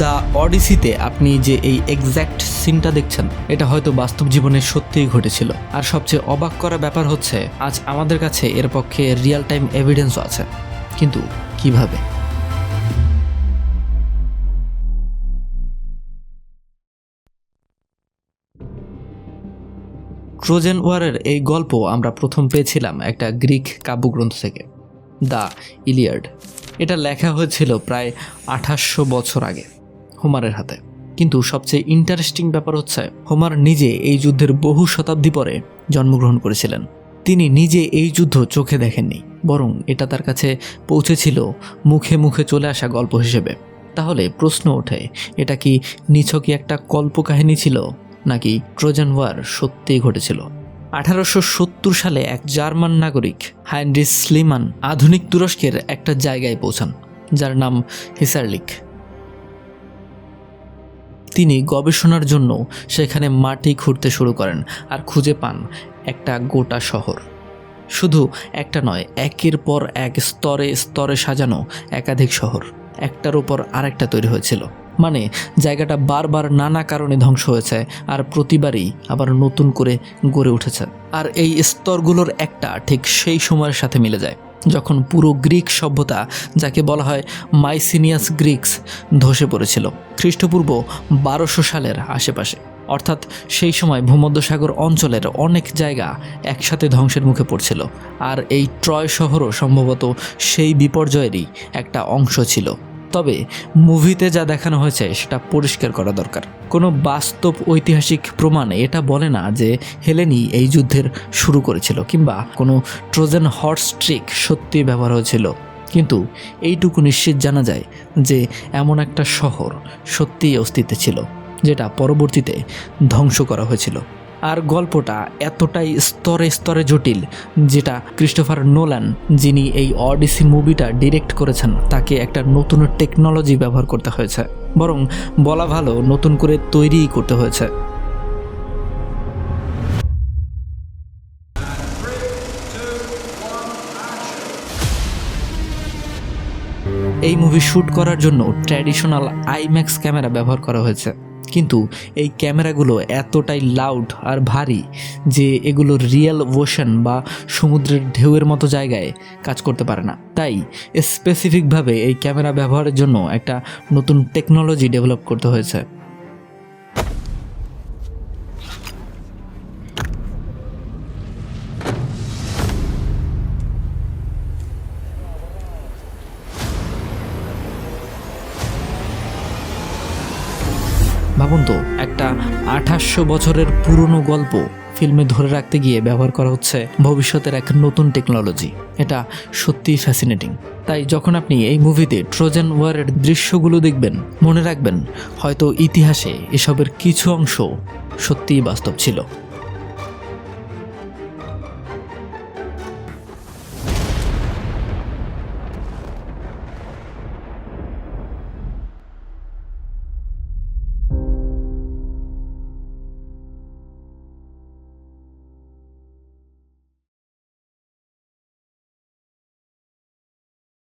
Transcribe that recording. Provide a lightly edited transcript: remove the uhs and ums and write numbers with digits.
The অডিসিতে আপনি যে এই এক্স্যাক্ট সিনটা দেখছেন এটা হয়তো বাস্তব জীবনে সত্যিই ঘটেছিল। আর সবচেয়ে অবাক করা ব্যাপার হচ্ছে আজ আমাদের কাছে এর পক্ষে রিয়েল টাইম এভিডেন্সও আছে। কিন্তু কিভাবে? ট্রোজান ওয়ারের এই গল্প আমরা প্রথম পেয়েছিলাম একটা গ্রিক কাব্যগ্রন্থ থেকে, দ্য ইলিয়াড। এটা লেখা হয়েছিল প্রায় 2800 বছর আগে হোমারের হাতে। কিন্তু সবচেয়ে ইন্টারেস্টিং ব্যাপার হচ্ছে হোমার নিজে এই যুদ্ধের বহু শতাব্দী পরে জন্মগ্রহণ করেছিলেন। তিনি নিজে এই যুদ্ধ চোখে দেখেননি, বরং এটা তার কাছে পৌঁছেছিল মুখে মুখে চলে আসা গল্প হিসেবে। তাহলে প্রশ্ন ওঠে, এটা কি নিছকই একটা কল্পকাহিনী ছিল, নাকি ট্রোজান ওয়ার সত্যিই ঘটেছিল? 1870 সালে এক জার্মান নাগরিক হাইনরিশ স্লিমান আধুনিক তুরস্কের একটা জায়গায় পৌঁছান, যার নাম হিসারলিক। তিনি গবেষণার জন্য সেখানে মাটি খুঁড়তে শুরু করেন আর খুঁজে পান একটা গোটা শহর। শুধু একটা নয়, একের পর এক স্তরে স্তরে সাজানো একাধিক শহর একটার উপর আরেকটা তৈরি হয়েছিল। মানে জায়গাটা বারবার নানা কারণে ধ্বংস হয়েছে আর প্রতিবারই আবার নতুন করে গড়ে উঠেছে। আর এই স্তরগুলোর একটা ঠিক সেই সময়ের সাথে মিলে যায় যখন পুরো গ্রিক সভ্যতা, যাকে বলা হয় মাইসিনিয়াস গ্রিক্স, ধসে পড়েছিল খ্রিস্টপূর্ব 1200 সালের আশেপাশে। অর্থাৎ সেই সময় ভূমধ্যসাগর অঞ্চলের অনেক জায়গা একসাথে ধ্বংসের মুখে পড়ছিল। আর এই ট্রয় শহরও সম্ভবত সেই বিপর্যয়েরই একটা অংশ ছিল। তবে মুভিতে যা দেখানো হয়েছে সেটা পরিষ্কার করা দরকার। কোনো বাস্তব ঐতিহাসিক প্রমাণ এটা বলে না যে হেলেনি এই যুদ্ধের শুরু করেছিল, কিংবা কোনো ট্রোজান হর্স ট্রিক সত্যি ব্যবহার হয়েছিল। কিন্তু এইটুকু নিশ্চিত জানা যায় যে এমন একটা শহর সত্যিই অস্তিত্বে ছিল, যেটা পরবর্তীতে ধ্বংস করা হয়েছিল। আর গল্পটা এতটাই স্তরে স্তরে জটিল, যেটা ক্রিস্টোফার নোলান, যিনি এই অডিসি মুভিটা ডিরেক্ট করেছেন, তাকে একটা নতুন টেকনোলজি ব্যবহার করতে হয়েছে, বরং বলা ভালো নতুন করে তৈরিই করতে হয়েছে। এই মুভি শ্যুট করার জন্য ট্র্যাডিশনাল আইম্যাক্স ক্যামেরা ব্যবহার করা হয়েছে, কিন্তু এই ক্যামেরাগুলো এতটাই লাউড আর ভারী যে এগুলো রিয়েল ওশান বা সমুদ্রের ঢেউয়ের মতো জায়গায় কাজ করতে পারে না। তাই স্পেসিফিকভাবে এই ক্যামেরা ব্যবহারের জন্য একটা নতুন টেকনোলজি ডেভেলপ করতে হয়েছে। ভাবুন তো, একটা 2800 বছরের পুরনো গল্প ফিল্মে ধরে রাখতে গিয়ে ব্যবহার করা হচ্ছে ভবিষ্যতের এক নতুন টেকনোলজি। এটা সত্যিই ফ্যাসিনেটিং। তাই যখন আপনি এই মুভিতে ট্রোজান ওয়ারের দৃশ্যগুলো দেখবেন, মনে রাখবেন হয়তো ইতিহাসে এসবের কিছু অংশ সত্যিই বাস্তব ছিল।